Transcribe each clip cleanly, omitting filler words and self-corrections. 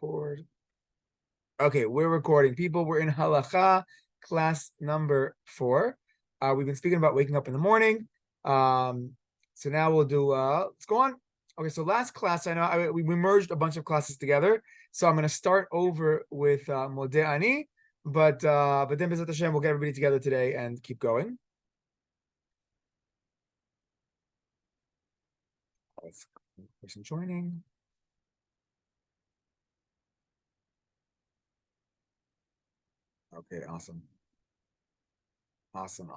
record. Okay, we're recording. People, we're in Halacha, class number 4. We've been speaking about waking up in the morning. So now we'll do, let's go on. Okay, so last class, I know we merged a bunch of classes together. So I'm going to start over with Modeh Ani, but then B'ezrat Hashem, we'll get everybody together today and keep going. Let's person joining. Okay, awesome. Awesome.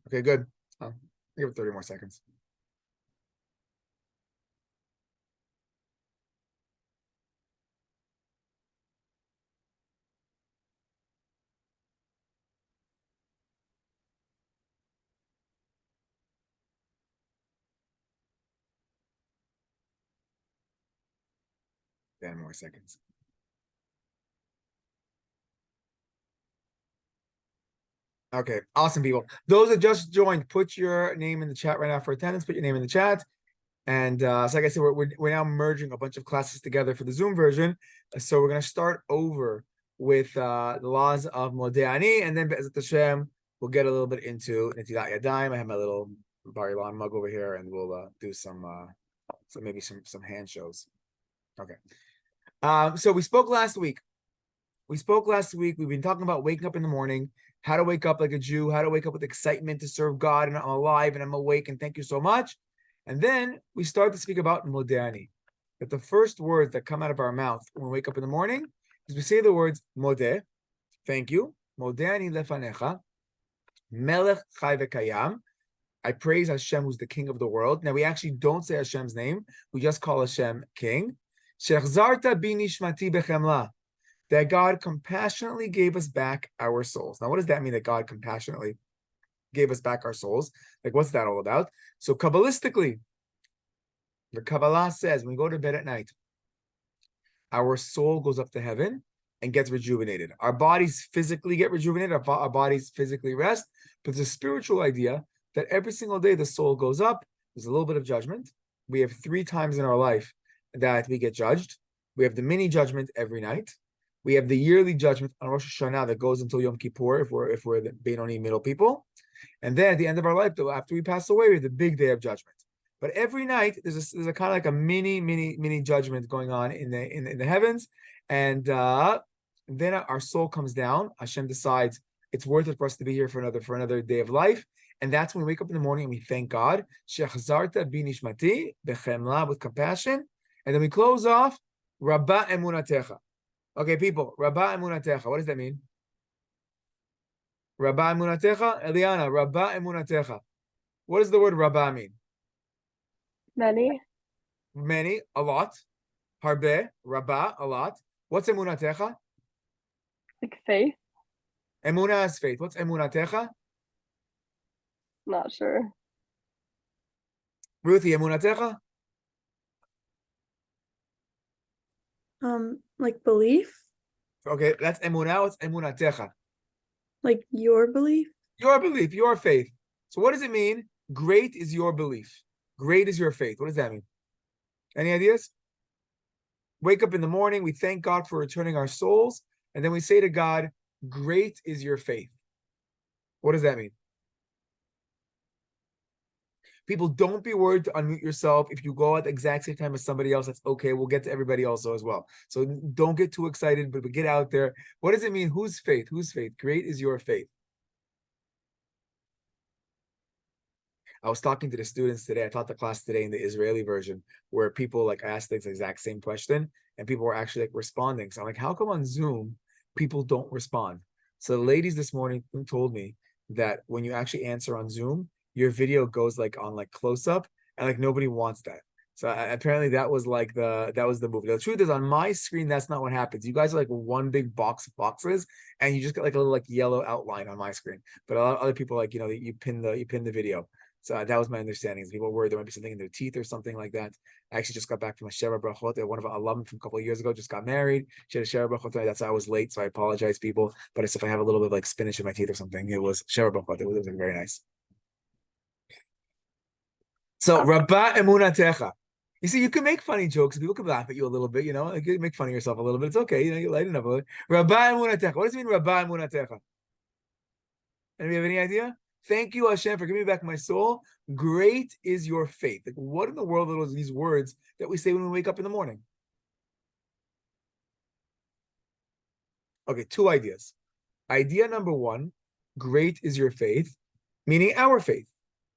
Okay, good. Give it 30 more seconds. Ten more seconds. Okay, awesome, people. Those that just joined, put your name in the chat right now for attendance. Put your name in the chat. And so like I said, we're now merging a bunch of classes together for the Zoom version. So we're going to start over with the laws of Modeh Ani, and then B'ezrat Hashem, we'll get a little bit into Netilat Yadayim. I have my little Bar Ilan mug over here, and we'll do maybe some hand shows. Okay. So we spoke last week. We've been talking about waking up in the morning, how to wake up like a Jew, how to wake up with excitement to serve God, and I'm alive and I'm awake, and thank you so much. And then we start to speak about Modeh Ani, that the first words that come out of our mouth when we wake up in the morning is we say the words Modeh, thank you, Modeh Ani lefanecha, Melech Chai v'Kayam. I praise Hashem, who's the King of the world. Now we actually don't say Hashem's name; we just call Hashem King. Shechzarta bi nishmati bechemla. That God compassionately gave us back our souls. Now, what does that mean, that God compassionately gave us back our souls? Like, what's that all about? So, Kabbalistically, the Kabbalah says when we go to bed at night, our soul goes up to heaven and gets rejuvenated. Our bodies physically get rejuvenated, our bodies physically rest, but it's a spiritual idea that every single day the soul goes up. There's a little bit of judgment. We have 3 times in our life that we get judged. We have the mini judgment every night. We have the yearly judgment on Rosh Hashanah that goes until Yom Kippur if we're the Benoni middle people. And then at the end of our life, though, after we pass away, we have the big day of judgment. But every night there's a kind of like a mini judgment going on in the heavens. And then our soul comes down. Hashem decides it's worth it for us to be here for another day of life. And that's when we wake up in the morning and we thank God. Shechzarta bi nishmati bechemla, with compassion. And then we close off Rabba emunatecha. Okay, people, Rabba emunatecha. What does that mean? Rabba emunatecha? Eliana, Rabba emunatecha. What does the word Rabba mean? Many, a lot. Harbe, Rabba, a lot. What's emunatecha? like faith. Emuna is faith. What's emunatecha? Not sure. Ruthie, emunatecha? Like belief. Okay, that's emunah. What's emunatecha? Like your belief. Your belief, your faith. So what does it mean? Great is your belief. Great is your faith. What does that mean? Any ideas? Wake up in the morning, we thank God for returning our souls, and then we say to God, great is your faith. What does that mean? People, don't be worried to unmute yourself. If you go at the exact same time as somebody else, that's okay. We'll get to everybody also as well. So don't get too excited, but get out there. What does it mean? Whose faith? Whose faith? Great is your faith. I was talking to the students today. I taught the class today in the Israeli version where people like asked the exact same question and people were actually like responding. So I'm like, how come on Zoom people don't respond? So the ladies this morning told me that when you actually answer on Zoom, your video goes like on like close up and like nobody wants that. So apparently that was the movie. The truth is, on my screen, that's not what happens. You guys are like one big box of boxes, and you just get like a little like yellow outline on my screen. But a lot of other people, like, you pin the video. So that was my understanding. Is people worried there might be something in their teeth or something like that. I actually just got back from a Sheva Brachot. One of our alum from a couple of years ago just got married. She had a Sheva Brachot. That's why I was late, so I apologize, people. But it's if I have a little bit of like spinach in my teeth or something, it was Sheva Brachot. It was like very nice. So Rabba emunatecha. You see, you can make funny jokes. People can laugh at you a little bit, you know. Like, you make fun of yourself a little bit. It's okay. You know, you lighten up a little. Rabbi Munatecha. What does it mean, Rabbi Munatecha? Anybody have any idea? Thank you, Hashem, for giving me back my soul. Great is your faith. Like, what in the world are these words that we say when we wake up in the morning? Okay, two ideas. Idea number one, great is your faith, meaning our faith.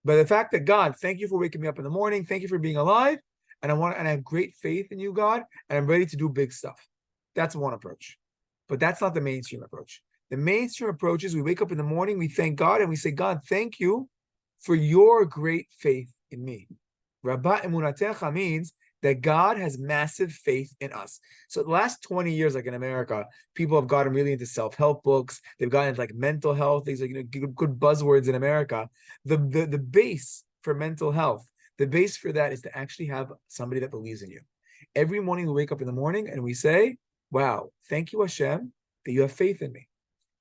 But the fact that God, thank you for waking me up in the morning, thank you for being alive, and I have great faith in you, God, and I'm ready to do big stuff. That's one approach. But that's not the mainstream approach. The mainstream approach is we wake up in the morning, we thank God, and we say, God, thank you for your great faith in me. Rabba emunatecha means that God has massive faith in us. So the last 20 years, like in America, people have gotten really into self-help books. They've gotten into like mental health, these like good buzzwords in America. The base for mental health, the base for that is to actually have somebody that believes in you. Every morning we wake up in the morning and we say, wow, thank you, Hashem, that you have faith in me.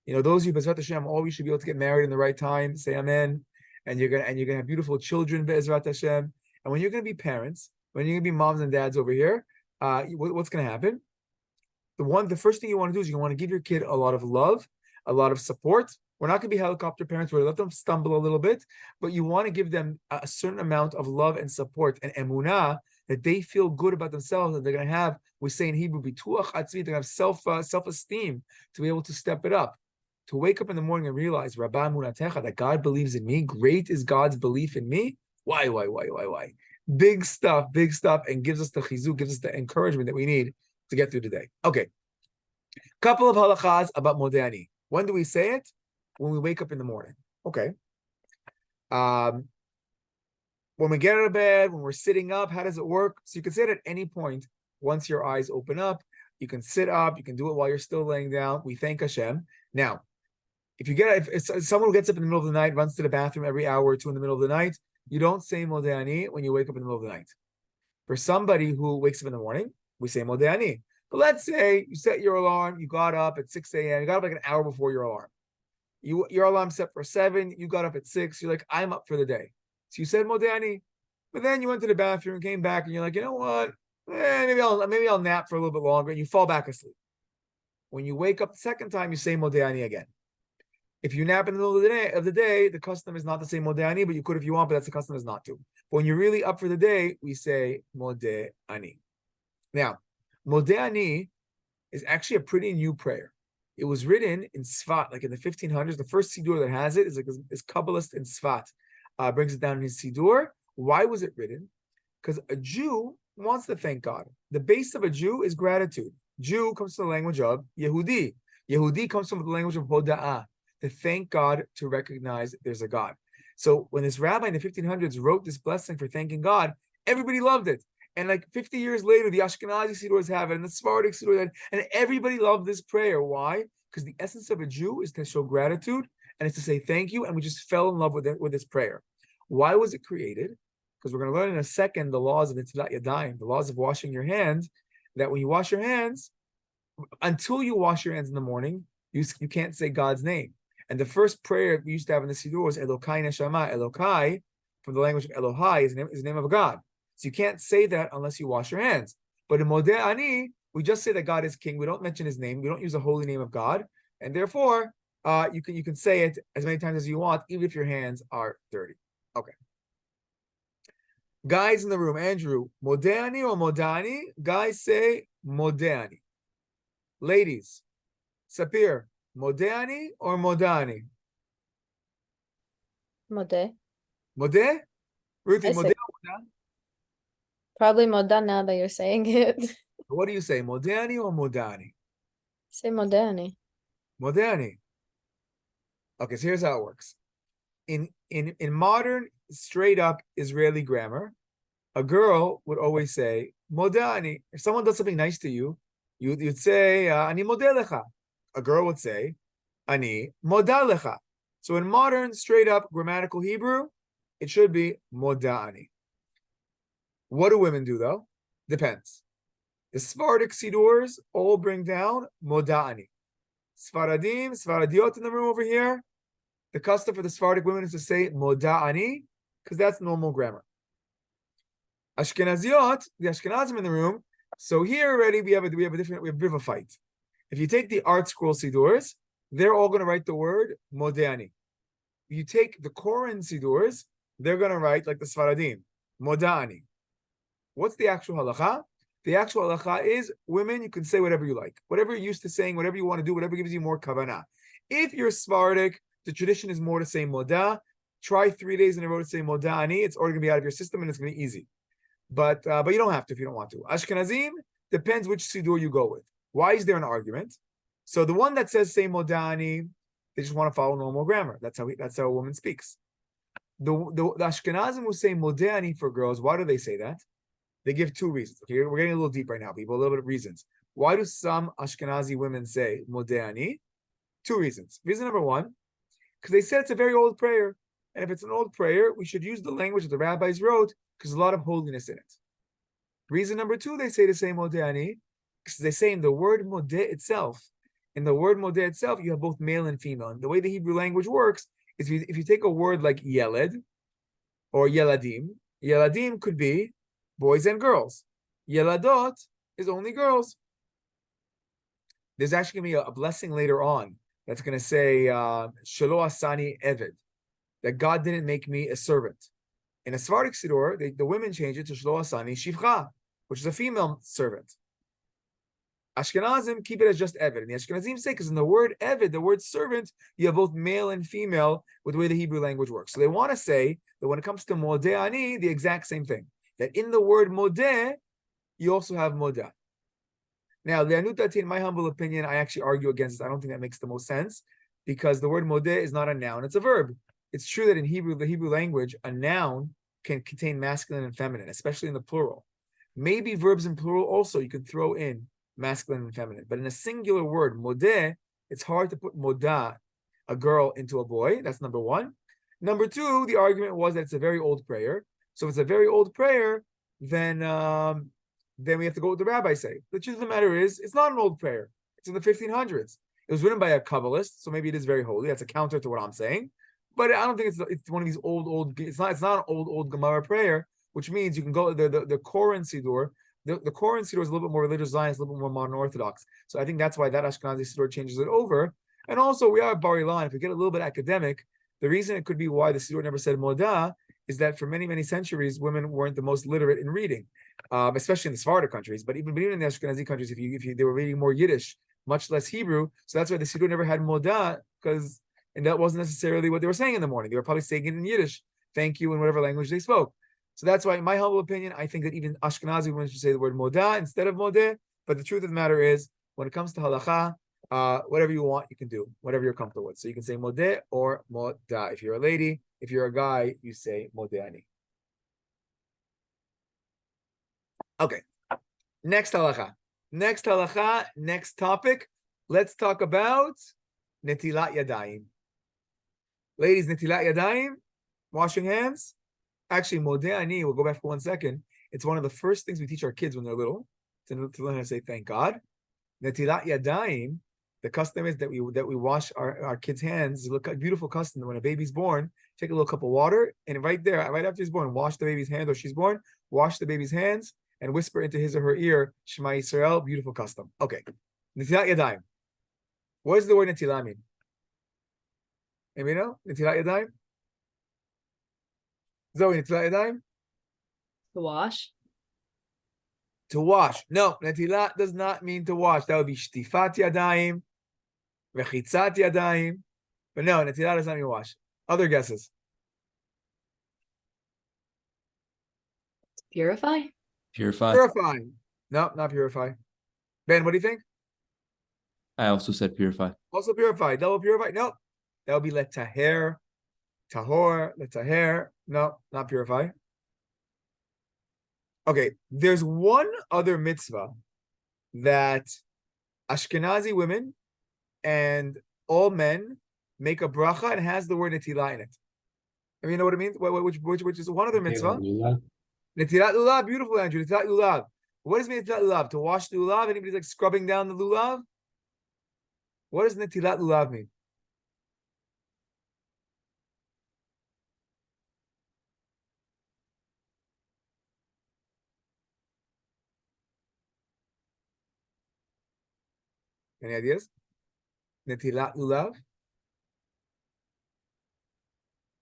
You know, those of you, Bezrat Hashem, always should be able to get married in the right time, say amen, and you're gonna have beautiful children, Bezrat Hashem. And when you're gonna be parents, when you're gonna be moms and dads over here, what's gonna happen? The first thing you want to do is you want to give your kid a lot of love, a lot of support. We're not gonna be helicopter parents where we let them stumble a little bit, but you want to give them a certain amount of love and support and emunah that they feel good about themselves, that they're gonna have, we say in Hebrew, bituach atzmi, they're gonna have self-esteem to be able to step it up. To wake up in the morning and realize, Rabba Munatecha, that God believes in me, great is God's belief in me. Why? Big stuff, and gives us the chizuk, gives us the encouragement that we need to get through the day. Okay. Couple of halachas about Modeh Ani. When do we say it? When we wake up in the morning. Okay. When we get out of bed, when we're sitting up, how does it work? So you can say it at any point once your eyes open up. You can sit up, you can do it while you're still laying down. We thank Hashem. Now, if someone who gets up in the middle of the night, runs to the bathroom every hour or two in the middle of the night, you don't say Modeh Ani when you wake up in the middle of the night. For somebody who wakes up in the morning, we say Modeh Ani. But let's say you set your alarm, you got up at 6 a.m., you got up like an hour before your alarm. Your alarm set for 7, you got up at 6, you're like, I'm up for the day. So you said Modeh Ani. But then you went to the bathroom, came back, and you're like, you know what? Maybe I'll nap for a little bit longer, and you fall back asleep. When you wake up the second time, you say Modeh Ani again. If you nap in the middle of the day, the custom is not to say Modeh Ani, but you could if you want, but that's the custom is not to. But when you're really up for the day, we say Modeh Ani. Now, Modeh Ani is actually a pretty new prayer. It was written in Sfat, like in the 1500s. The first Siddur that has it is like this Kabbalist in Sfat. Brings it down in his Siddur. Why was it written? Because a Jew wants to thank God. The base of a Jew is gratitude. Jew comes from the language of Yehudi. Yehudi comes from the language of Hoda'ah, to thank God, to recognize there's a God. So when this rabbi in the 1500s wrote this blessing for thanking God, everybody loved it. And like 50 years later, the Ashkenazi Siddurs have it, and the Sephardic Siddurs have it, and everybody loved this prayer. Why? Because the essence of a Jew is to show gratitude, and it's to say thank you, and we just fell in love with it, with this prayer. Why was it created? Because we're going to learn in a second the laws of Netilat Yadayim, the laws of washing your hands, that when you wash your hands, until you wash your hands in the morning, you can't say God's name. And the first prayer we used to have in the Siddur was Elokai Neshama. Elokai, from the language of Elohai, is the name of God. So you can't say that unless you wash your hands. But in Modeh Ani, we just say that God is king. We don't mention his name. We don't use the holy name of God. And therefore, you can say it as many times as you want, even if your hands are dirty. Okay. Guys in the room, Andrew, Modeh Ani or Modani? Guys say Modeh Ani. Ladies, Sapir, Modeh Ani or Modani? Modeh. Modeh? Ruthie, I Modeh say- or Modah? Probably Modah now that you're saying it. What do you say, Modeh Ani or Modani? Say Modeh Ani. Modeh Ani. Okay, so here's how it works. In modern, straight up Israeli grammar, a girl would always say Modeh Ani. If someone does something nice to you, you'd say Ani modeh lecha. A girl would say Ani modah lecha. So in modern, straight up grammatical Hebrew, it should be Modeh Ani. What do women do though? Depends. The Sephardic Siddurs all bring down Modeh Ani. Sfaradim, Sfaradiot in the room over here, the custom for the Sephardic women is to say Modeh Ani, because that's normal grammar. Ashkenaziot, the Ashkenazim in the room. So here already we have a bit of a fight. If you take the art scroll sidurs, they're all going to write the word modani. If you take the Koran sidurs, they're going to write like the Sfaradim, modani. What's the actual halacha? The actual halacha is women, you can say whatever you like, whatever you're used to saying, whatever you want to do, whatever gives you more kavanah. If you're Sephardic, the tradition is more to say moda. Try 3 days in a row to say modani. It's already going to be out of your system and it's going to be easy. But you don't have to if you don't want to. Ashkenazim, depends which sidur you go with. Why is there an argument? So the one that says say modani, they just want to follow normal grammar. That's how a woman speaks. The Ashkenazim who say modani for girls, why do they say that? They give 2 reasons. Okay, we're getting a little deep right now, people. A little bit of reasons. Why do some Ashkenazi women say modani? 2 reasons. Reason number 1, because they said it's a very old prayer. And if it's an old prayer, we should use the language that the rabbis wrote because there's a lot of holiness in it. Reason number 2, they say to say modani, because they say in the word modeh itself, you have both male and female. And the way the Hebrew language works is if you take a word like yeled or yeladim could be boys and girls. Yeladot is only girls. There's actually going to be a blessing later on that's going to say, Shelo asani eved, that God didn't make me a servant. In a Sephardic Siddur, the women change it to Shelo asani shivcha, which is a female servant. Ashkenazim keep it as just Eved. And the Ashkenazim say, because in the word Eved, the word servant, you have both male and female with the way the Hebrew language works. So they want to say that when it comes to Modeh Ani, the exact same thing. That in the word Modeh, you also have Modah. Now, Le'anutati, in my humble opinion, I actually argue against this. I don't think that makes the most sense because the word Modeh is not a noun, it's a verb. It's true that in Hebrew, the Hebrew language, a noun can contain masculine and feminine, especially in the plural. Maybe verbs in plural also, you can throw in masculine and feminine. But in a singular word, modeh, it's hard to put modah, a girl, into a boy. That's number 1. Number 2, the argument was that it's a very old prayer. So if it's a very old prayer, then we have to go with the rabbis say. The truth of the matter is, it's not an old prayer. It's in the 1500s. It was written by a Kabbalist, so maybe it is very holy. That's a counter to what I'm saying. But I don't think it's one of these old. It's not an old Gemara prayer, which means you can go the Koran Siddur. The Koran Siddur is a little bit more religious Zionist, a little bit more modern Orthodox. So I think that's why that Ashkenazi Siddur changes it over. And also, we are at Bar Ilan. If we get a little bit academic, the reason it could be why the Siddur never said Modah is that for many, many centuries, women weren't the most literate in reading, especially in the Sephardic countries. But even in the Ashkenazi countries, if they were reading more Yiddish, much less Hebrew. So that's why the Siddur never had Modah, and that wasn't necessarily what they were saying in the morning. They were probably saying it in Yiddish, thank you, in whatever language they spoke. So that's why, in my humble opinion, I think that even Ashkenazi women should say the word modah instead of modeh. But the truth of the matter is, when it comes to halacha, whatever you want, you can do, whatever you're comfortable with. So you can say modeh or modah. If you're a lady, if you're a guy, you say modehani. Okay. Next halacha. Next topic. Let's talk about netilat yadayim. Ladies, netilat yadayim, washing hands. Actually, modeh ani, we'll go back for 1 second. It's one of the first things we teach our kids when they're little, to learn how to say thank God. Netilat yadayim, the custom is that we wash our kids' hands. It's a beautiful custom that when a baby's born, take a little cup of water, and right after he's born, wash the baby's hands, or she's born, wash the baby's hands, and whisper into his or her ear, Shema Yisrael, beautiful custom. Okay. Netilat yadayim. What does the word netilah mean? Anybody know? Netilat yadayim? Zoe, netilat yadayim? To wash. To wash. No, netilat does not mean to wash. That would be shtifat yadayim, vechitzat yadayim. But no, netilat does not mean wash. Other guesses? Purify. Purify. No, not purify. Ben, what do you think? I also said purify. Also purify. Double purify? No. That would be letaher, tahor, letaher. No, not purify. Okay, there's one other mitzvah that Ashkenazi women and all men make a bracha and has the word netilah in it. I mean, you know what it means? Which is one other mitzvah. Netilat lulav, beautiful, Andrew. Netilat lulav. What does netilat lulav? To wash the lulav? Anybody's like scrubbing down the lulav? What does netilat lulav mean? Any ideas? Netilat lulav?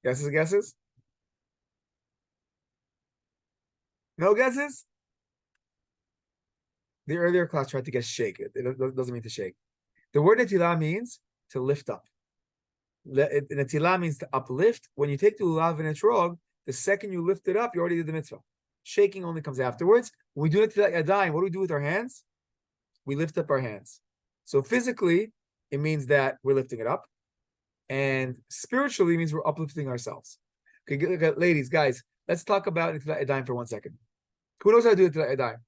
Guesses? No guesses? The earlier class tried to guess shake. It doesn't mean to shake. The word netilah means to lift up. Netilah means to uplift. When you take the lulav and etrog, the second you lift it up, you already did the mitzvah. Shaking only comes afterwards. When we do netilat yadayim, what do we do with our hands? We lift up our hands. So physically, it means that we're lifting it up. And spiritually, it means we're uplifting ourselves. Okay, ladies, guys, let's talk about netilat yadayim for 1 second. Who knows how to do netilat yadayim?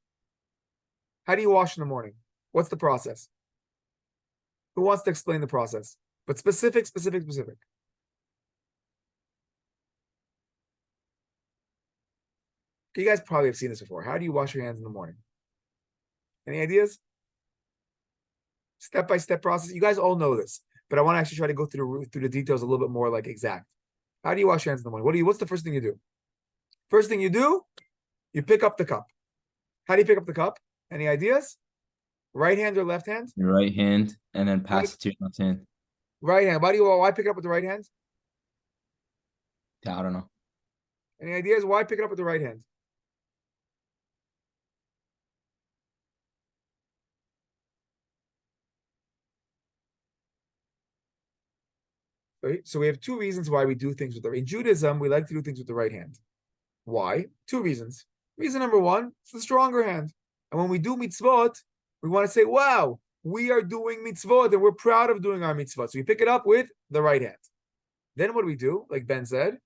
How do you wash in the morning? What's the process? Who wants to explain the process? But specific. You guys probably have seen this before. How do you wash your hands in the morning? Any ideas? Step-by-step process. You guys all know this, but I want to actually try to go through the details a little bit more like exact. How do you wash your hands in the morning? What's the first thing you do? First thing you do, you pick up the cup. How do you pick up the cup? Any ideas? Right hand or left hand? Your right hand, and then pass it to your left hand. Right hand. Why pick it up with the right hand? I don't know. Any ideas? Why pick it up with the right hand? Right? So we have 2 reasons why we do things with in Judaism, we like to do things with the right hand. Why? 2 reasons. Reason number 1, it's the stronger hand. And when we do mitzvot, we want to say, wow, we are doing mitzvot and we're proud of doing our mitzvot. So we pick it up with the right hand. Then what do we do? Like Ben said,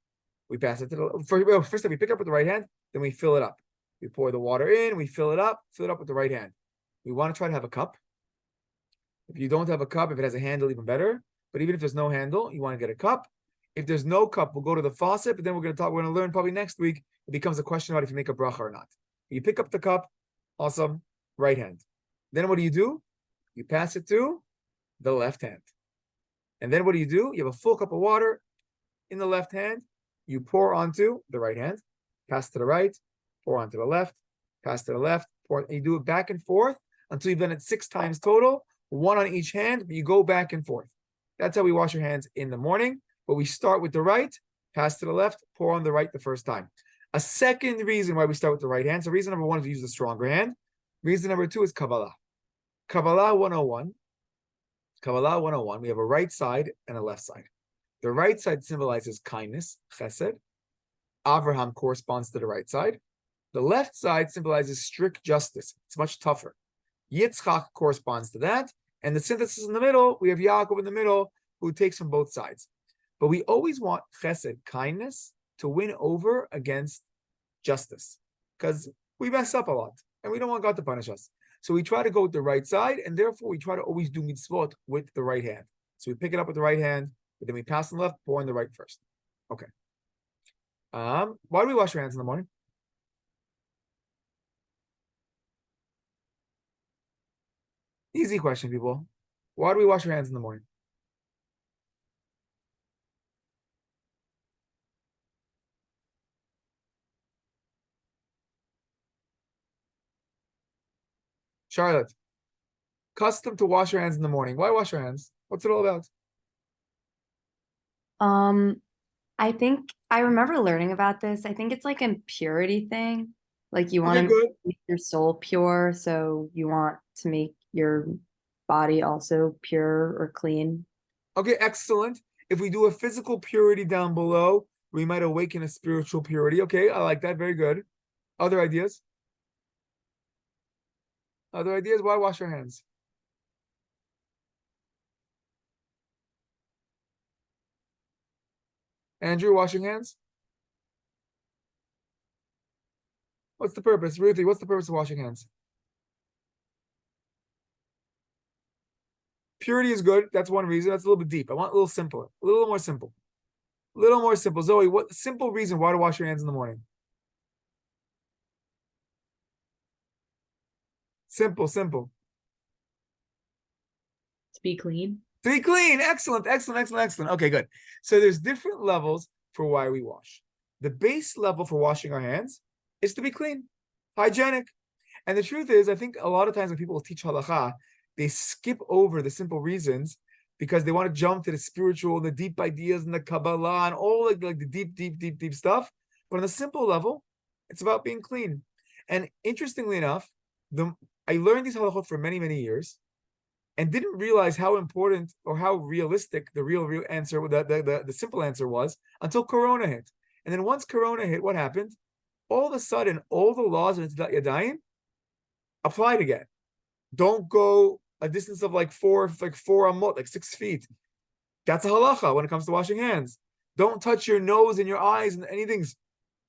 we pass it to the first time we pick it up with the right hand, then we fill it up. We pour the water in, we fill it up with the right hand. We want to try to have a cup. If you don't have a cup, if it has a handle, even better. But even if there's no handle, you want to get a cup. If there's no cup, we'll go to the faucet, but then we're going to learn probably next week. It becomes a question about if you make a bracha or not. You pick up the cup, awesome, right hand. Then what do? You pass it to the left hand. And then what do? You have a full cup of water in the left hand. You pour onto the right hand, pass to the right, pour onto the left, pass to the left, pour. You do it back and forth until you've done it 6 times total, 1 on each hand, but you go back and forth. That's how we wash your hands in the morning. But we start with the right, pass to the left, pour on the right the first time. A second reason why we start with the right hand. So reason number 1 is to use the stronger hand. Reason number 2 is Kabbalah. Kabbalah 101. Kabbalah 101. We have a right side and a left side. The right side symbolizes kindness, chesed. Avraham corresponds to the right side. The left side symbolizes strict justice. It's much tougher. Yitzchak corresponds to that. And the synthesis in the middle, we have Yaakov in the middle, who takes from both sides. But we always want chesed, kindness, to win over against justice. Because we mess up a lot, and we don't want God to punish us. So we try to go with the right side, and therefore we try to always do mitzvot with the right hand. So we pick it up with the right hand, but then we pass on the left, pour in the right first. Okay. Why do we wash our hands in the morning? Easy question, people. Why do we wash our hands in the morning? Charlotte, custom to wash your hands in the morning. Why wash your hands? What's it all about? I think I remember learning about this. I think it's like a purity thing. Like you Okay, want to good. make your soul pure, so you want to make your body also pure or clean. Okay, excellent. If we do a physical purity down below, we might awaken a spiritual purity. Okay, I like that. Very good. Other ideas? Other ideas? Why wash your hands? Andrew, washing hands? What's the purpose? Ruthie, what's the purpose of washing hands? Purity is good. That's one reason. That's a little bit deep. I want a little simpler. A little more simple. A little more simple. Zoe, what simple reason why to wash your hands in the morning? Simple. To be clean. To be clean. Excellent. Okay, good. So there's different levels for why we wash. The base level for washing our hands is to be clean, hygienic. And the truth is, I think a lot of times when people teach halacha, they skip over the simple reasons because they want to jump to the spiritual, the deep ideas, and the Kabbalah, and all like the deep stuff. But on a simple level, it's about being clean. And interestingly enough, I learned these halachot for many, many years, and didn't realize how important or how realistic the real answer, the simple answer was until Corona hit. And then once Corona hit, what happened? All of a sudden, all the laws of Netilat Yadayim applied again. Don't go a distance of like four amot, like 6 feet. That's a halacha when it comes to washing hands. Don't touch your nose and your eyes and anything.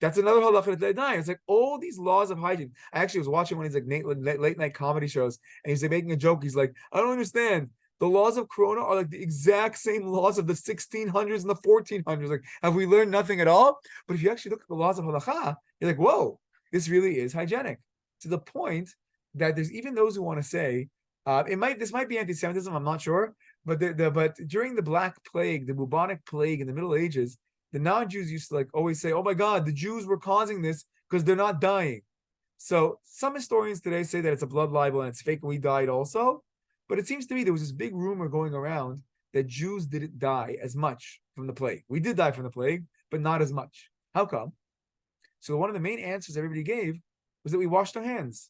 That's another halacha. It's like all these laws of hygiene. I actually was watching one of these like late night comedy shows, and he's like making a joke. He's like, I don't understand. The laws of Corona are like the exact same laws of the 1600s and the 1400s. Like, have we learned nothing at all? But if you actually look at the laws of halacha, you're like, whoa, this really is hygienic. To the point that there's even those who want to say, this might be anti-Semitism, I'm not sure, but but during the Black Plague, the bubonic plague in the Middle Ages, the non-Jews used to like always say, oh my God, the Jews were causing this because they're not dying. So some historians today say that it's a blood libel and it's fake and we died also. But it seems to me there was this big rumor going around that Jews didn't die as much from the plague. We did die from the plague, but not as much. How come? So one of the main answers everybody gave was that we washed our hands.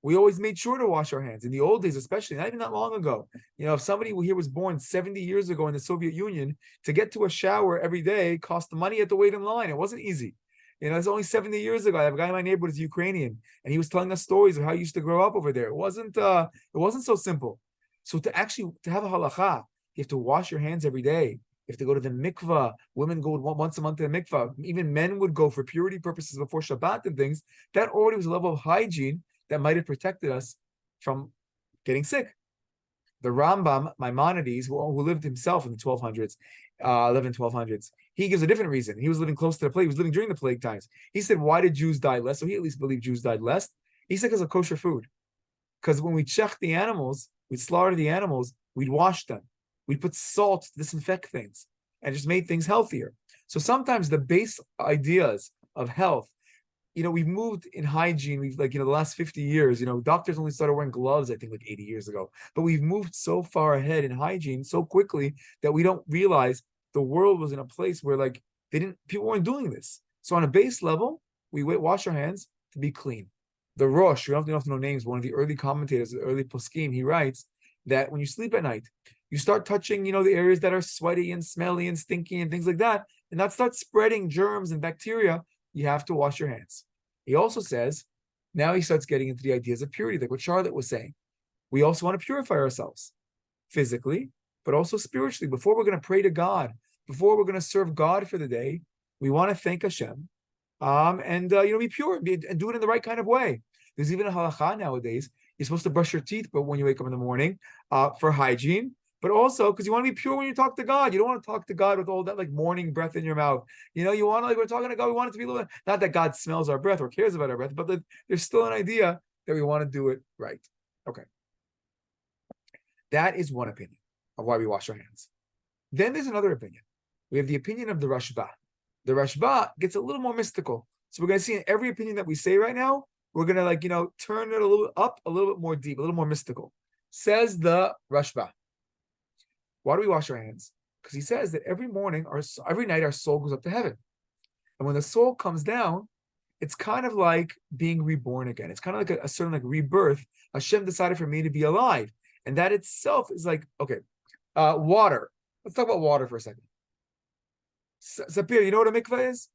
We always made sure to wash our hands. In the old days, especially, not even that long ago. You know, if somebody here was born 70 years ago in the Soviet Union, to get to a shower every day cost money at the wait in line. It wasn't easy. You know, it's only 70 years ago. I have a guy in my neighborhood who's Ukrainian, and he was telling us stories of how he used to grow up over there. It wasn't so simple. So to have a halacha, you have to wash your hands every day. You have to go to the mikvah. Women go once a month to the mikvah. Even men would go for purity purposes before Shabbat and things. That already was a level of hygiene that might have protected us from getting sick. The Rambam, Maimonides, who lived himself in the 1200s, 1200s, he gives a different reason. He was living close to the plague. He was living during the plague times. He said, why did Jews die less? So he at least believed Jews died less. He said because of kosher food. Because when we checked the animals, we'd slaughter the animals, we'd wash them. We'd put salt to disinfect things and just made things healthier. So sometimes the base ideas of health, you know, we've moved in hygiene. We've the last 50 years, doctors only started wearing gloves, I think, like 80 years ago. But we've moved so far ahead in hygiene so quickly that we don't realize the world was in a place where people weren't doing this. So on a base level, we wash our hands to be clean. The Rosh, you don't have to know names, one of the early commentators, the early poskim, he writes that when you sleep at night, you start touching, the areas that are sweaty and smelly and stinky and things like that, and that starts spreading germs and bacteria. You have to wash your hands. He also says, now he starts getting into the ideas of purity, like what Charlotte was saying. We also want to purify ourselves physically, but also spiritually. Before we're going to pray to God, before we're going to serve God for the day, we want to thank Hashem, and be pure and do it in the right kind of way. There's even a halacha nowadays. You're supposed to brush your teeth, but when you wake up in the morning, for hygiene, but also because you want to be pure when you talk to God. You don't want to talk to God with all that morning breath in your mouth. You want to we're talking to God. We want it to be a little, not that God smells our breath or cares about our breath, but there's still an idea that we want to do it right. Okay, that is one opinion of why we wash our hands. Then there's another opinion. We have the opinion of the Rashba. The Rashba gets a little more mystical. So we're going to see in every opinion that we say right now, we're going to turn it a little up, a little bit more deep, a little more mystical. Says the Rashba. Why do we wash our hands? Because he says that every night, our soul goes up to heaven. And when the soul comes down, it's kind of like being reborn again. It's kind of like a certain rebirth. Hashem decided for me to be alive. And that itself is okay. Water. Let's talk about water for a second. Sapir, you know what a mikveh is?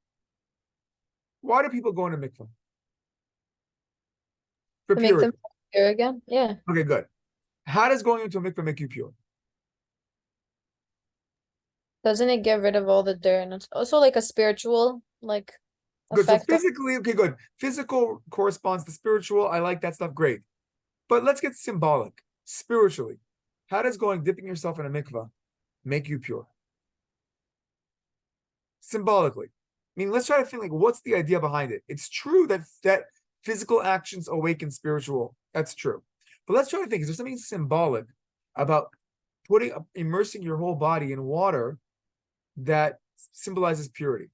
Why do people go into mikveh? For To make purity. them pure again. Yeah. Okay, good. How does going into a mikveh make you pure? Doesn't it get rid of all the dirt? And it's also like a spiritual Good. So effect. physically, okay, good. Physical corresponds to spiritual. I like that stuff. Great. But let's get symbolic. Spiritually, how does dipping yourself in a mikveh make you pure? Symbolically. I mean, let's try to think what's the idea behind it? It's true that physical actions awaken spiritual. That's true. But let's try to think, is there something symbolic about immersing your whole body in water that symbolizes purity?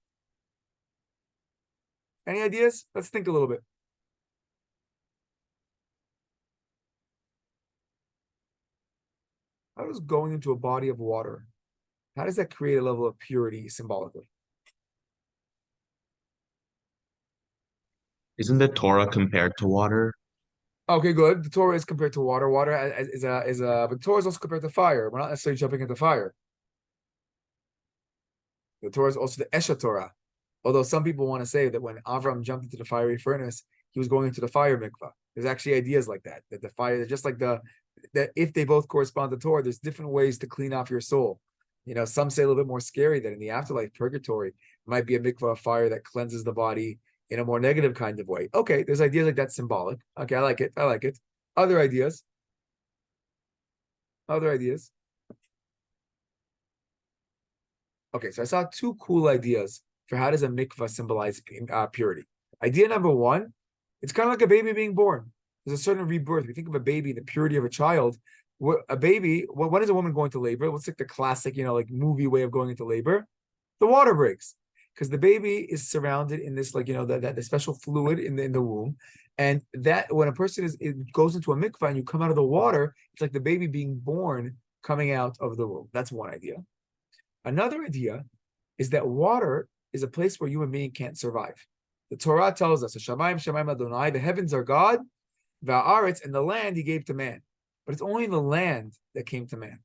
Any ideas? Let's think a little bit. How does going into a body of water, how does that create a level of purity symbolically? Isn't the Torah compared to water? Okay, good. The Torah is compared to water. Water but the Torah is also compared to fire. We're not necessarily jumping into fire. The Torah is also the Esha Torah. Although some people want to say that when Avram jumped into the fiery furnace, he was going into the fire mikvah. There's actually ideas like that the fire, just like that if they both correspond to Torah, there's different ways to clean off your soul. Some say a little bit more scary that in the afterlife, purgatory might be a mikvah of fire that cleanses the body in a more negative kind of way. Okay, there's ideas like that symbolic. Okay, I like it. I like it. Other ideas. Other ideas. Okay, so I saw two cool ideas for how does a mikvah symbolize purity. Idea number one, it's kind of like a baby being born. There's a certain rebirth. We think of a baby, the purity of a child. A baby, when is a woman going to labor? What's like the classic, like movie way of going into labor? The water breaks. Because the baby is surrounded in this, like, the special fluid in the womb. And that when a person goes into a mikvah and you come out of the water, it's like the baby being born coming out of the womb. That's one idea. Another idea is that water is a place where human being can't survive. The Torah tells us, Shamayim Shamayim Adonai, the heavens are God, Va'aretz, and the land he gave to man. But it's only the land that came to man.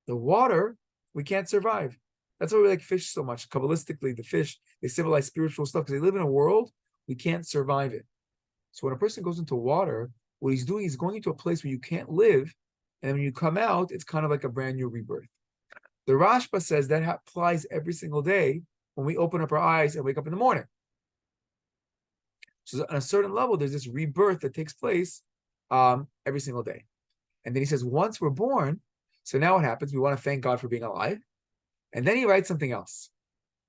The water, we can't survive. That's why we like fish so much. Kabbalistically, the fish, they symbolize spiritual stuff because they live in a world, we can't survive it. So when a person goes into water, what he's doing is going into a place where you can't live, and when you come out, it's kind of like a brand new rebirth. The Rashba says that applies every single day when we open up our eyes and wake up in the morning. So on a certain level, there's this rebirth that takes place every single day. And then he says, once we're born, so now what happens? We want to thank God for being alive. And then he writes something else.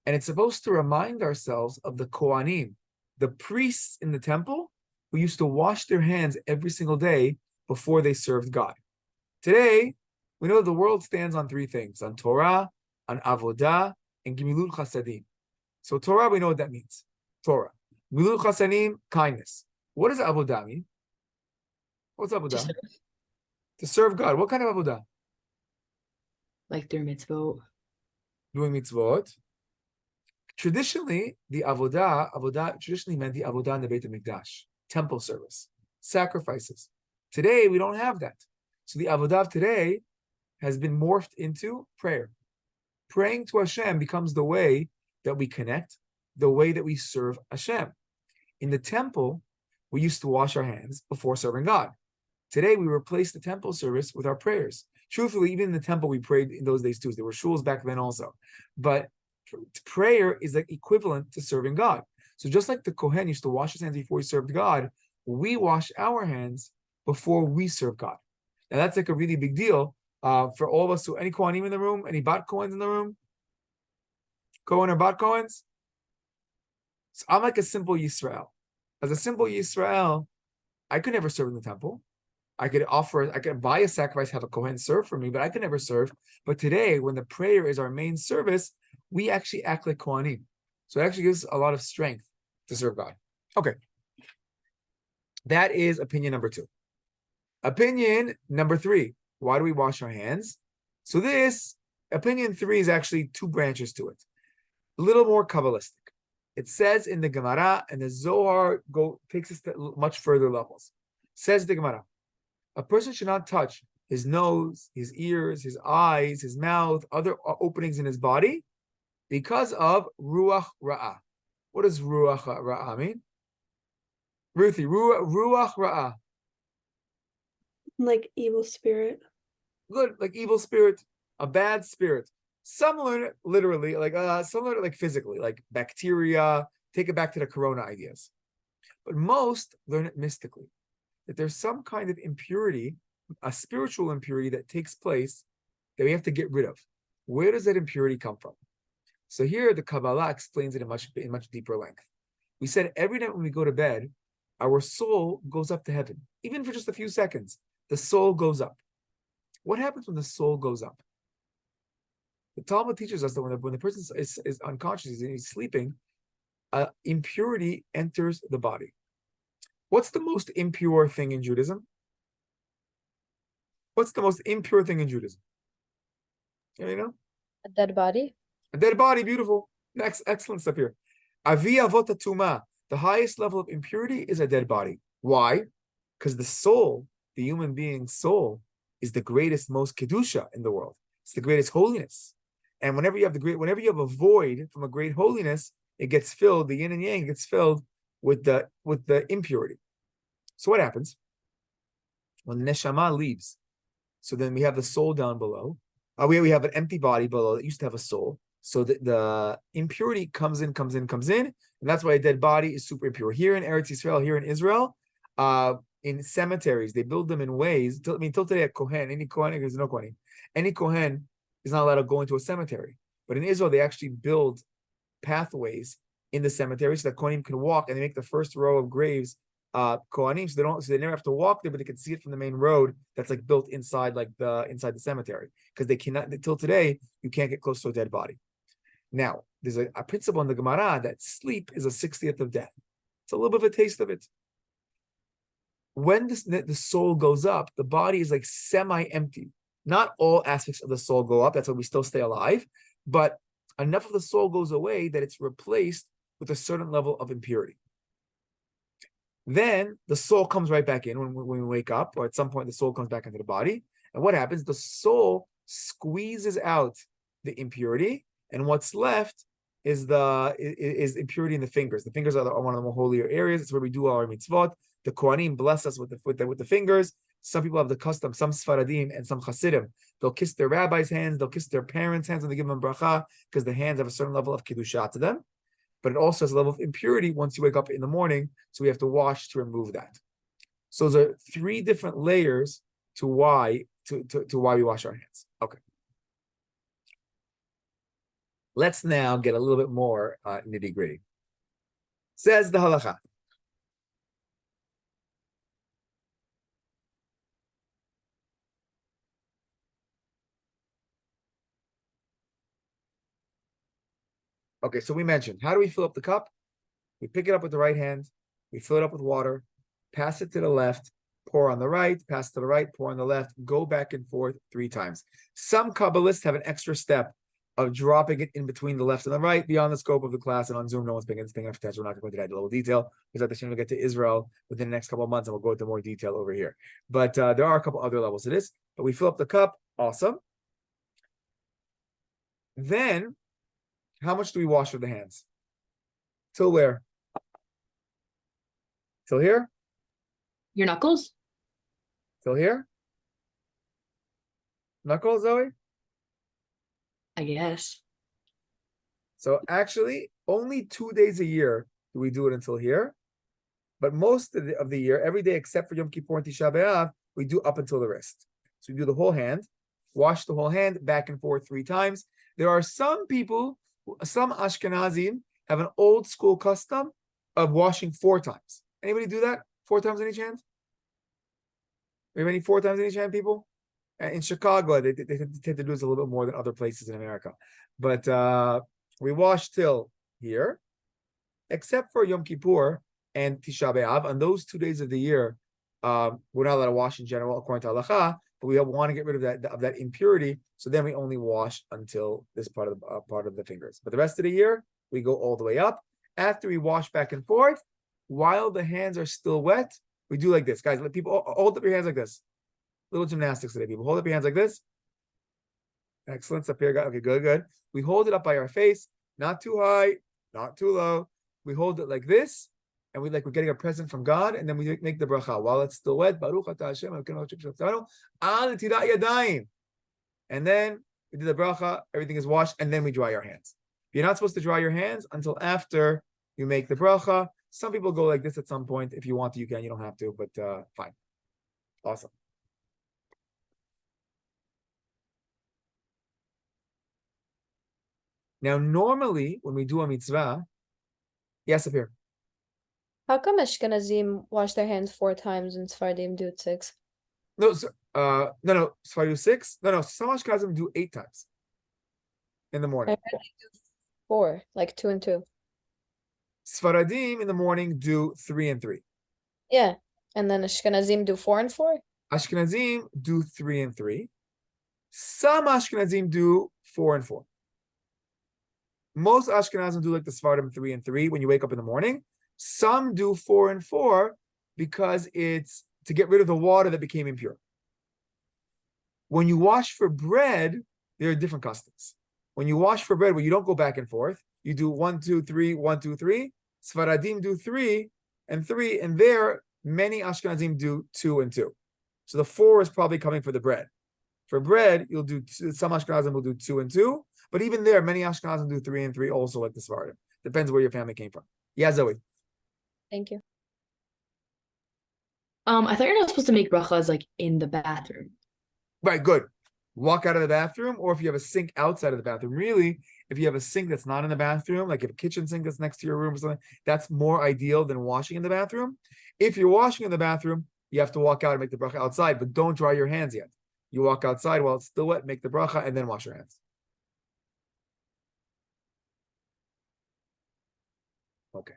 And it's supposed to remind ourselves of the Kohanim, the priests in the temple who used to wash their hands every single day before they served God. Today, we know the world stands on three things: on Torah, on Avodah, and Gemilut Chasadim. So Torah, we know what that means. Torah. Gemilut Chasadim, kindness. What does Avodah mean? What's Avodah? To serve God. What kind of Avodah? Like through mitzvot. Doing mitzvot. Traditionally, the Avodah traditionally meant the Avodah in the Beit HaMikdash, temple service, sacrifices. Today, we don't have that. So the Avodah of today has been morphed into prayer. Praying to Hashem becomes the way that we connect, the way that we serve Hashem. In the temple, we used to wash our hands before serving God. Today, we replace the temple service with our prayers. Truthfully, even in the temple, we prayed in those days too. There were shuls back then also. But prayer is like equivalent to serving God. So just like the Kohen used to wash his hands before he served God, we wash our hands before we serve God. Now that's like a really big deal for all of us. So any Kohanim in the room? Any Bat Kohens in the room? Kohen or Bat Kohens? So I'm like a simple Yisrael. As a simple Yisrael, I could never serve in the temple. I could buy a sacrifice, have a Kohen serve for me, but I could never serve. But today, when the prayer is our main service, we actually act like Kohanim. So it actually gives a lot of strength to serve God. Okay. That is opinion number 2. Opinion number 3. Why do we wash our hands? So this, opinion 3 is actually 2 branches to it. A little more Kabbalistic. It says in the Gemara, and the Zohar takes us to much further levels. Says the Gemara, a person should not touch his nose, his ears, his eyes, his mouth, other openings in his body because of Ruach Ra'ah. What does Ruach Ra'ah mean? Ruthie, Ruach Ra'ah. Like evil spirit. Good, like evil spirit, a bad spirit. Some learn it literally, some learn it like physically, like bacteria, take it back to the corona ideas. But most learn it mystically, that there's some kind of impurity, a spiritual impurity that takes place that we have to get rid of. Where does that impurity come from? So here the Kabbalah explains it in much deeper length. We said every night when we go to bed, our soul goes up to heaven. Even for just a few seconds, the soul goes up. What happens when the soul goes up? The Talmud teaches us that when the person is unconscious and he's sleeping, impurity enters the body. What's the most impure thing in Judaism? What's the most impure thing in Judaism? You know, A dead body. a dead body, beautiful. Next, excellent stuff here. Avi avot tuma. The highest level of impurity is a dead body. Why? Because the soul, the human being's soul, is the greatest, most kedusha in the world. It's the greatest holiness. And whenever you have a void from a great holiness, it gets filled. The yin and yang gets filled with the impurity. So what happens when the neshama leaves? So then we have the soul down below. We have an empty body below that used to have a soul. So the impurity comes in, and that's why a dead body is super impure. Here in Eretz Yisrael, here in Israel, in cemeteries, they build them in ways. Till today, a kohen, any kohen, there's no kohen, any kohen is not allowed to go into a cemetery. But in Israel, they actually build pathways in the cemetery so that kohanim can walk, and they make the first row of graves kohanim, so they never have to walk there, but they can see it from the main road that's like built inside the cemetery, because they cannot, until today, you can't get close to a dead body. Now, there's a principle in the Gemara that sleep is a 60th of death. It's a little bit of a taste of it. When the soul goes up, the body is like semi-empty. Not all aspects of the soul go up, that's why we still stay alive, but enough of the soul goes away that it's replaced with a certain level of impurity. Then the soul comes right back in when we wake up, or at some point the soul comes back into the body. And what happens? The soul squeezes out the impurity, and what's left is impurity in the fingers. The fingers are one of the more holier areas. It's where we do our mitzvot. The Kohanim bless us with the fingers. Some people have the custom, some Sfaradim and some Hasidim. They'll kiss their rabbi's hands, they'll kiss their parents' hands when they give them bracha, because the hands have a certain level of kedusha to them. But it also has a level of impurity once you wake up in the morning, so we have to wash to remove that. So there are 3 different layers to why we wash our hands. Okay. Let's now get a little bit more nitty-gritty. Says the halacha. Okay, so we mentioned, how do we fill up the cup? We pick it up with the right hand, we fill it up with water, pass it to the left, pour on the right, pass to the right, pour on the left, go back and forth 3 times. Some Kabbalists have an extra step of dropping it in between the left and the right, beyond the scope of the class, and on Zoom, no one's paying attention. We're not going to go into that level of detail, because at the time we'll get to Israel within the next couple of months, and we'll go into more detail over here. But there are a couple other levels to this, but we fill up the cup, awesome. Then, how much do we wash with the hands? Till where? Till here? Your knuckles? Till here? Knuckles, Zoe? I guess. So actually, only 2 days a year do we do it until here. But most of the year, every day except for Yom Kippur and Tisha B'Av, we do up until the wrist. So we do the whole hand, wash the whole hand back and forth 3 times. There are some people, some Ashkenazim, have an old school custom of washing 4 times. Anybody do that? 4 times in each hand? We have any 4 times in each hand, people? In Chicago, they tend to do this a little bit more than other places in America. But we wash till here, except for Yom Kippur and Tisha B'Av. On those 2 days of the year, we're not allowed to wash in general according to Halacha, but we want to get rid of that impurity. So then we only wash until this part of the fingers. But the rest of the year, we go all the way up. After we wash back and forth, while the hands are still wet, we do like this. Guys, let people hold up your hands like this. Little gymnastics today, people. Hold up your hands like this. Excellent. Up here. Okay, good. We hold it up by our face, not too high, not too low. We hold it like this, and we're getting a present from God, and then we make the bracha while it's still wet. Baruch atah Hashem Elokeinu al netilat yadayim. And then we do the bracha, everything is washed, and then we dry our hands. You're not supposed to dry your hands until after you make the bracha. Some people go like this at some point. If you want to, you can. You don't have to, but fine. Awesome. Now, normally, when we do a mitzvah, yes, up here. How come Ashkenazim wash their hands 4 times and Sephardim do it 6? No, no. Sfarim 6. No. Some Ashkenazim do 8 times in the I morning. heard they do 4, like 2 and 2. Sfaradim in the morning do 3 and 3. Yeah, and then Ashkenazim do 4 and 4. Ashkenazim do 3 and 3. Some Ashkenazim do 4 and 4. Most Ashkenazim do like the Sephardim 3 and 3 when you wake up in the morning. Some do 4 and 4 because it's to get rid of the water that became impure. When you wash for bread, there are different customs. When you wash for bread, well, you don't go back and forth. You do 1, 2, 3, 1, 2, 3. Sfaradim do 3 and 3, and there many Ashkenazim do 2 and 2. So the 4 is probably coming for the bread. For bread, you'll do some Ashkenazim will do 2 and 2, but even there, many Ashkenazim do 3 and 3, also like the Sfaradim. Depends where your family came from. Yeah, Zoe. Thank you. I thought you're not supposed to make brachas like in the bathroom. Right, good. Walk out of the bathroom, or if you have a sink outside of the bathroom. Really, if you have a sink that's not in the bathroom, like a kitchen sink that's next to your room or something, that's more ideal than washing in the bathroom. If you're washing in the bathroom, you have to walk out and make the bracha outside, but don't dry your hands yet. You walk outside while it's still wet, make the bracha, and then wash your hands. Okay.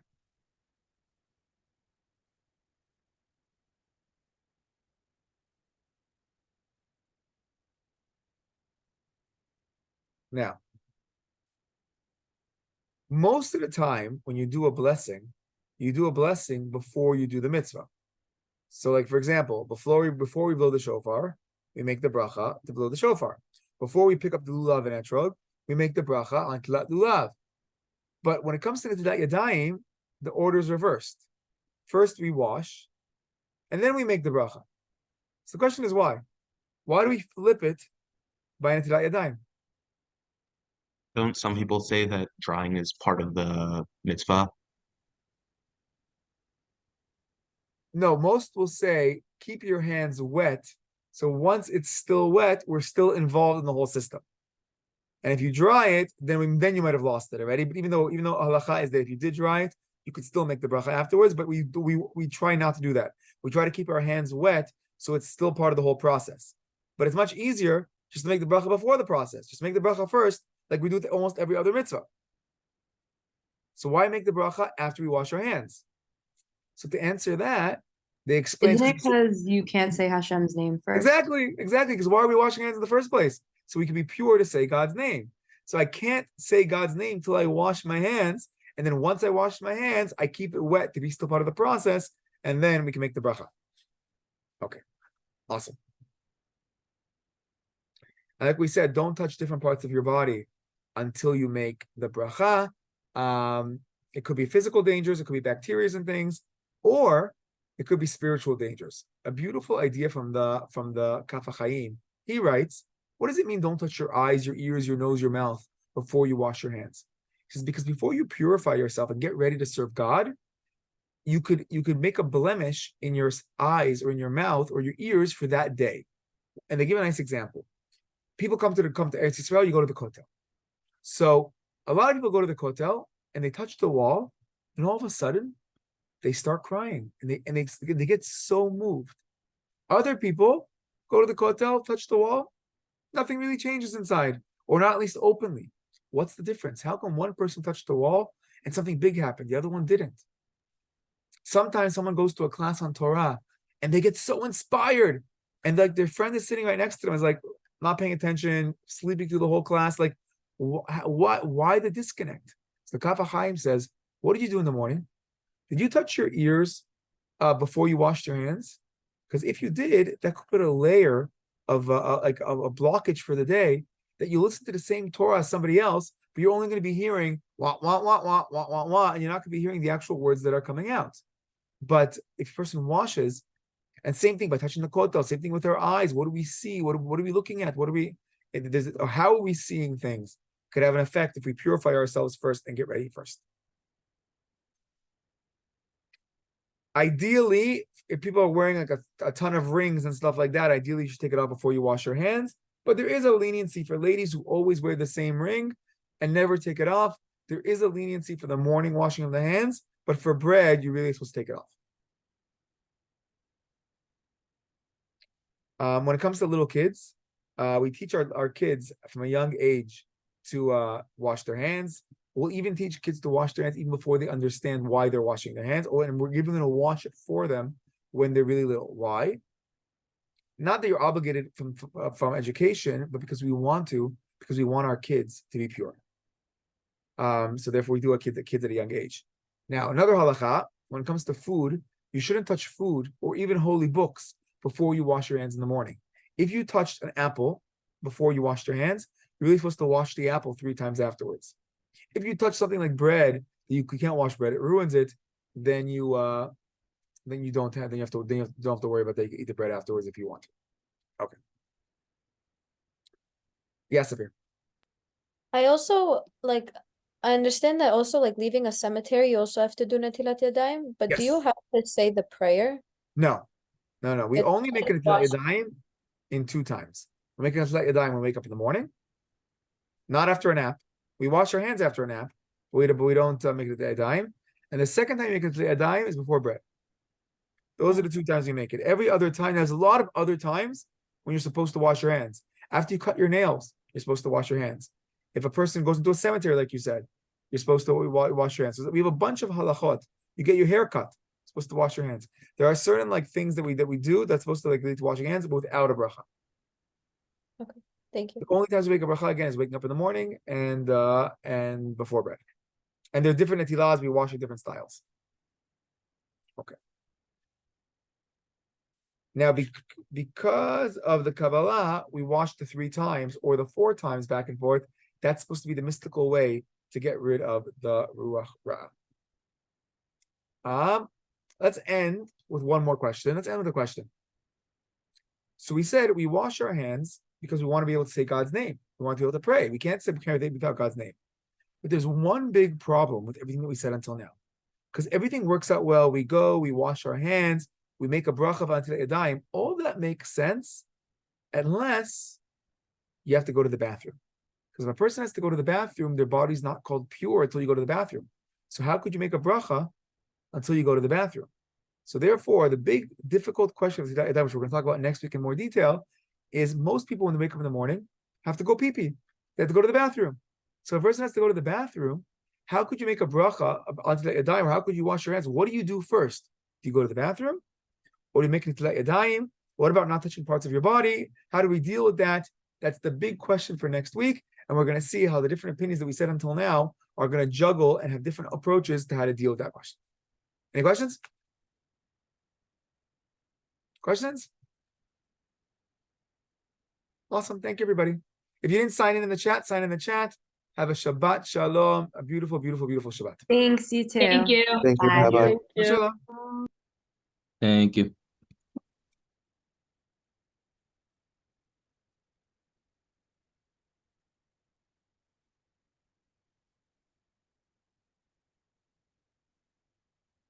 Now, most of the time when you do a blessing before you do the mitzvah. So, like for example, before we blow the shofar, we make the bracha to blow the shofar. Before we pick up the lulav and etrog, we make the bracha on tilat lulav. But when it comes to the tilat yadayim, the order is reversed. First we wash, and then we make the bracha. So the question is why? Why do we flip it by tilat yadayim? Don't some people say that drying is part of the mitzvah? No, most will say keep your hands wet. So once it's still wet, we're still involved in the whole system. And if you dry it, then you might have lost it already. But even though halacha is that if you did dry it, you could still make the bracha afterwards. But we try not to do that. We try to keep our hands wet so it's still part of the whole process. But it's much easier just to make the bracha before the process. Just make the bracha first, like we do with almost every other mitzvah. So why make the bracha after we wash our hands? So to answer that, they explain. Isn't it because you can't say Hashem's name first? Exactly. Because why are we washing hands in the first place? So we can be pure to say God's name. So I can't say God's name till I wash my hands, and then once I wash my hands, I keep it wet to be still part of the process, and then we can make the bracha. Okay, awesome. And like we said, don't touch different parts of your body until you make the bracha. It could be physical dangers, it could be bacteria and things, or it could be spiritual dangers. A beautiful idea from the Kaf HaChaim. He writes, what does it mean don't touch your eyes, your ears, your nose, your mouth before you wash your hands? He says, because before you purify yourself and get ready to serve God, you could make a blemish in your eyes or in your mouth or your ears for that day. And they give a nice example. People come to Eretz Yisrael, you go to the Kotel. So a lot of people go to the Kotel and they touch the wall, and all of a sudden they start crying and they get so moved. Other people go to the Kotel, touch the wall, nothing really changes inside, or not at least openly. What's the difference? How come one person touched the wall and something big happened, the other one didn't? Sometimes someone goes to a class on Torah and they get so inspired, and like their friend is sitting right next to them is like not paying attention, sleeping through the whole class. Like, why the disconnect? So the Kaf HaChaim says, what did you do in the morning? Did you touch your ears before you washed your hands? Because if you did, that could put a layer of a blockage for the day, that you listen to the same Torah as somebody else, but you're only going to be hearing wah, wah, wah, wah, wah, wah, wah, and you're not going to be hearing the actual words that are coming out. But if a person washes, and same thing by touching the kotel, same thing with our eyes. What do we see? What are we looking at? How are we seeing things? Could have an effect if we purify ourselves first and get ready first. Ideally, if people are wearing like a ton of rings and stuff like that, ideally you should take it off before you wash your hands. But there is a leniency for ladies who always wear the same ring and never take it off. There is a leniency for the morning washing of the hands, but for bread, you're really supposed to take it off. When it comes to little kids, we teach our kids from a young age to wash their hands. We'll even teach kids to wash their hands even before they understand why they're washing their hands. And we're even going to wash it for them when they're really little. Why? not that you're obligated from education, but because we want our kids to be pure. So therefore we do our kids at a young age. Now, another halacha, when it comes to food, you shouldn't touch food or even holy books before you wash your hands in the morning. If you touched an apple before you washed your hands, you're really supposed to wash the apple 3 times afterwards. If you touch something like bread, you can't wash bread, it ruins it, then you don't have to worry about that. You can eat the bread afterwards if you want to. Okay. Yes, Safir. I also I understand that also leaving a cemetery, you also have to do Netilat Yadayim, but do you Yes. have to say the prayer? No. We It's only make like it Netilat wash- Yadayim in 2 times. We make it Netilat Yadayim when we wake up in the morning, not after a nap. We wash our hands after a nap, but we don't make it Netilat Yadayim. And the second time you make it Netilat Yadayim is before bread. Those are the 2 times we make it. Every other time, there's a lot of other times when you're supposed to wash your hands. After you cut your nails, you're supposed to wash your hands. If a person goes into a cemetery, like you said, you're supposed to wash your hands. So we have a bunch of halachot. You get your hair cut, you're supposed to wash your hands. There are certain things that we do that's supposed to lead to washing hands, but without a bracha. Thank you. The only times we make a bracha again is waking up in the morning and before bread. And there are different netilas, we wash in different styles. Okay. Now, because of the Kabbalah, we wash the 3 times or the 4 times back and forth. That's supposed to be the mystical way to get rid of the Ruach Ra. Let's end with one more question. Let's end with a question. So we said we wash our hands because we want to be able to say God's name. We want to be able to pray. We can't say everything without God's name. But there's one big problem with everything that we said until now. Because everything works out well. We go, we wash our hands, we make a bracha of Netilat Yadayim. All that makes sense unless you have to go to the bathroom. Because if a person has to go to the bathroom, their body's not called pure until you go to the bathroom. So how could you make a bracha until you go to the bathroom? So therefore, the big difficult question of Netilat Yadayim, which we're going to talk about next week in more detail, is most people when they wake up in the morning have to go pee-pee. They have to go to the bathroom. So if a person has to go to the bathroom, how could you make a bracha on Netilat Yadayim, or how could you wash your hands? What do you do first? Do you go to the bathroom? Or do you make Netilat Yadayim? What about not touching parts of your body? How do we deal with that? That's the big question for next week. And we're going to see how the different opinions that we said until now are going to juggle and have different approaches to how to deal with that question. Any questions? Questions? Awesome. Thank you, everybody. If you didn't sign in the chat, sign in the chat. Have a Shabbat Shalom. A beautiful, beautiful, beautiful Shabbat. Thanks, you too. Thank you. Thank you. Bye. Bye-bye. Thank you. Shalom. Thank you.